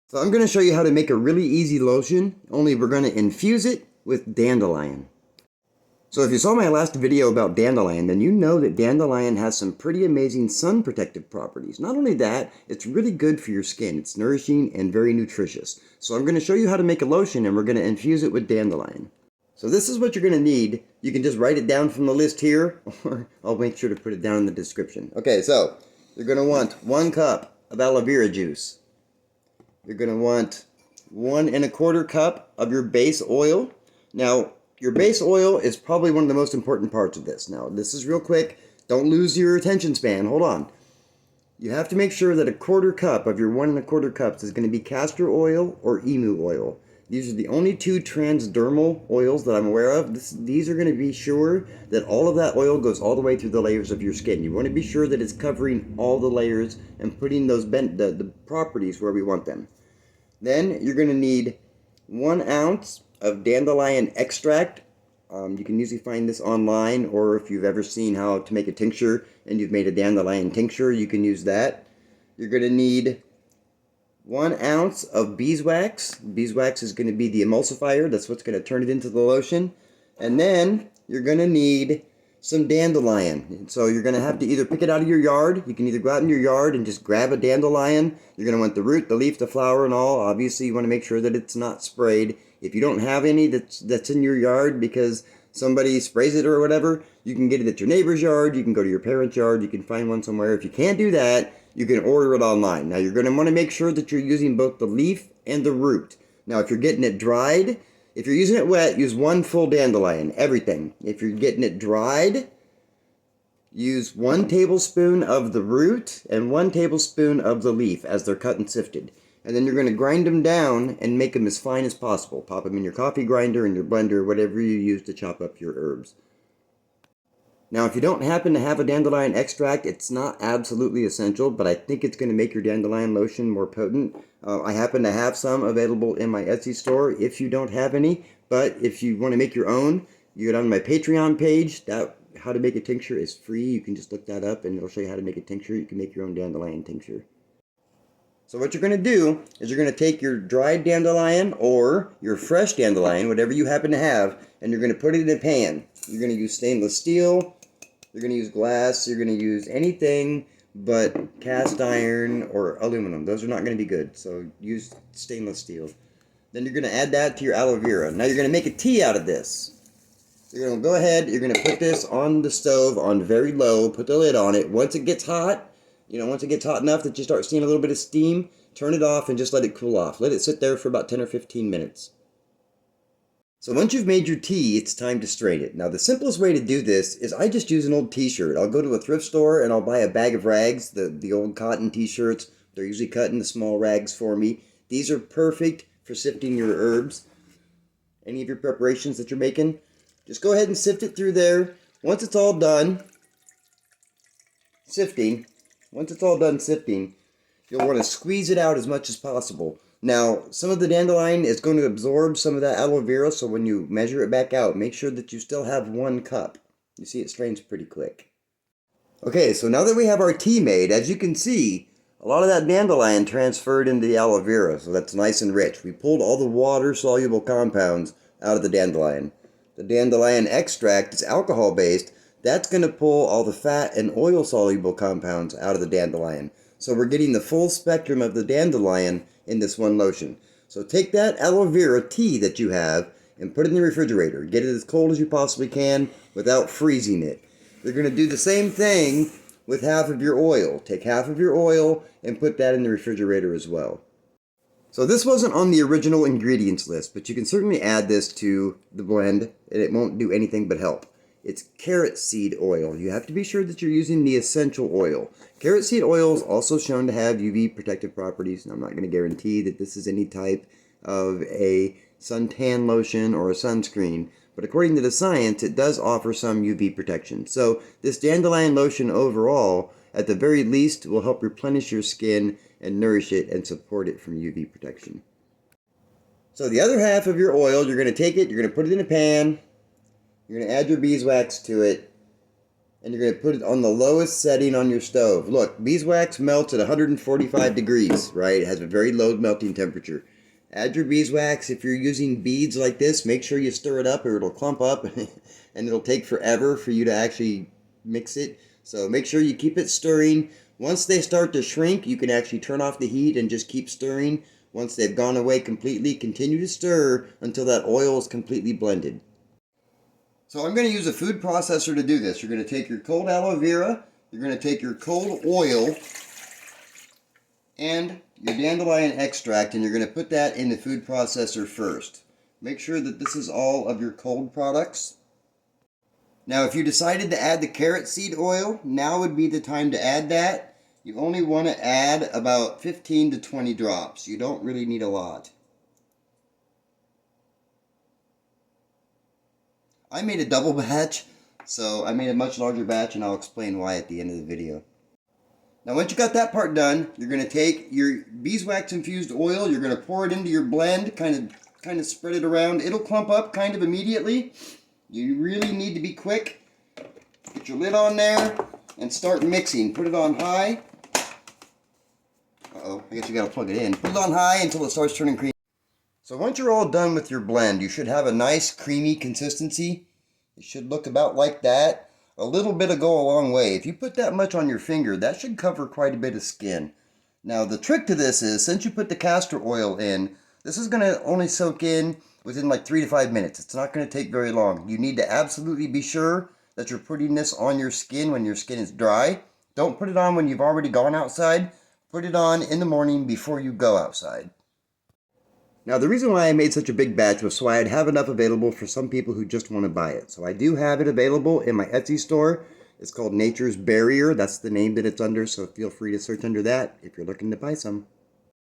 So I'm going to show you how to make a really easy lotion, only we're going to infuse it with dandelion. So if you saw my last video about dandelion, then you know that dandelion has some pretty amazing sun protective properties. Not only that, it's really good for your skin. It's nourishing and very nutritious. So I'm going to show you how to make a lotion, and we're going to infuse it with dandelion. So this is what you're going to need. You can just write it down from the list here, or I'll make sure to put it down in the description. Okay, so you're going to want 1 cup of aloe vera juice. You're going to want 1 1/4 cup of your base oil. Now, your base oil is probably one of the most important parts of this. Now, this is real quick. Don't lose your attention span. Hold on. You have to make sure that 1/4 cup of your 1 1/4 cups is going to be castor oil or emu oil. These are the only 2 transdermal oils that I'm aware of. These are going to be sure that all of that oil goes all the way through the layers of your skin. You want to be sure that it's covering all the layers and putting those the properties where we want them. Then you're going to need 1 ounce of dandelion extract. You can usually find this online, or if you've ever seen how to make a tincture and you've made a dandelion tincture, you can use that. You're going to need 1 ounce of beeswax. Beeswax is going to be the emulsifier. That's what's going to turn it into the lotion. And then you're going to need some dandelion. So you're going to have to either pick it out of your yard. You can either go out in your yard and just grab a dandelion. You're going to want the root, the leaf, the flower, and all. Obviously, you want to make sure that it's not sprayed. If you don't have any that's in your yard because somebody sprays it or whatever, you can get it at your neighbor's yard. You can go to your parents' yard. You can find one somewhere. If you can't do that, you can order it online. Now, you're going to want to make sure that you're using both the leaf and the root. Now, if you're getting it dried, if you're using it wet, use 1 full dandelion, everything. If you're getting it dried, use 1 tablespoon of the root and 1 tablespoon of the leaf as they're cut and sifted. And then you're going to grind them down and make them as fine as possible. Pop them in your coffee grinder, in your blender, whatever you use to chop up your herbs. Now, if you don't happen to have a dandelion extract, it's not absolutely essential, but I think it's going to make your dandelion lotion more potent. I happen to have some available in my Etsy store if you don't have any, but if you want to make your own, you get on my Patreon page. That how to make a tincture is free. You can just look that up and it'll show you how to make a tincture. You can make your own dandelion tincture. So what you're going to do is you're going to take your dried dandelion or your fresh dandelion, whatever you happen to have, and you're going to put it in a pan. You're going to use stainless steel. You're going to use glass. You're going to use anything but cast iron or aluminum. Those are not going to be good, so use stainless steel. Then you're going to add that to your aloe vera. Now you're going to make a tea out of this. You're going to go ahead, you're going to put this on the stove on very low, put the lid on it. Once it gets hot, once it gets hot enough that you start seeing a little bit of steam, turn it off and just let it cool off. Let it sit there for about 10 or 15 minutes. So once you've made your tea, it's time to strain it. Now the simplest way to do this is I just use an old t-shirt. I'll go to a thrift store and I'll buy a bag of rags, the old cotton t-shirts. They're usually cut into small rags for me. These are perfect for sifting your herbs, any of your preparations that you're making. Just go ahead and sift it through there. Once it's all done sifting, you'll want to squeeze it out as much as possible. Now, some of the dandelion is going to absorb some of that aloe vera, so when you measure it back out, make sure that you still have 1 cup. You see, it strains pretty quick. Okay, so now that we have our tea made, as you can see, a lot of that dandelion transferred into the aloe vera, so that's nice and rich. We pulled all the water-soluble compounds out of the dandelion. The dandelion extract is alcohol-based. That's going to pull all the fat and oil-soluble compounds out of the dandelion. So we're getting the full spectrum of the dandelion in this one lotion. So take that aloe vera tea that you have and put it in the refrigerator. Get it as cold as you possibly can without freezing it. You're going to do the same thing with half of your oil. Take half of your oil and put that in the refrigerator as well. So this wasn't on the original ingredients list, but you can certainly add this to the blend and it won't do anything but help. It's carrot seed oil. You have to be sure that you're using the essential oil. Carrot seed oil is also shown to have UV protective properties, and I'm not going to guarantee that this is any type of a suntan lotion or a sunscreen, but according to the science, it does offer some UV protection. So this dandelion lotion overall, at the very least, will help replenish your skin and nourish it and support it from UV protection. So the other half of your oil, you're going to take it, you're going to put it in a pan, you're going to add your beeswax to it, and you're going to put it on the lowest setting on your stove. Look, beeswax melts at 145 degrees, right? It has a very low melting temperature. Add your beeswax. If you're using beads like this, make sure you stir it up or it'll clump up and it'll take forever for you to actually mix it. So make sure you keep it stirring. Once they start to shrink, you can actually turn off the heat and just keep stirring. Once they've gone away completely, continue to stir until that oil is completely blended. So I'm going to use a food processor to do this. You're going to take your cold aloe vera, you're going to take your cold oil, and your dandelion extract, and you're going to put that in the food processor first. Make sure that this is all of your cold products. Now if you decided to add the carrot seed oil, now would be the time to add that. You only want to add about 15 to 20 drops. You don't really need a lot. I made a double batch, so I made a much larger batch, and I'll explain why at the end of the video. Now once you got that part done, you're going to take your beeswax infused oil, you're going to pour it into your blend, kind of spread it around. It'll clump up kind of immediately. You really need to be quick. Put your lid on there and start mixing. Put it on high. Uh-oh, I guess you got to plug it in. Put it on high until it starts turning creamy. So once you're all done with your blend, you should have a nice creamy consistency. It should look about like that. A little bit will go a long way. If you put that much on your finger, that should cover quite a bit of skin. Now the trick to this is, since you put the castor oil in, this is going to only soak in within like 3 to 5 minutes. It's not going to take very long. You need to absolutely be sure that you're putting this on your skin when your skin is dry. Don't put it on when you've already gone outside. Put it on in the morning before you go outside. Now the reason why I made such a big batch was so I'd have enough available for some people who just want to buy it. So I do have it available in my Etsy store. It's called Nature's Barrier. That's the name that it's under, so feel free to search under that if you're looking to buy some.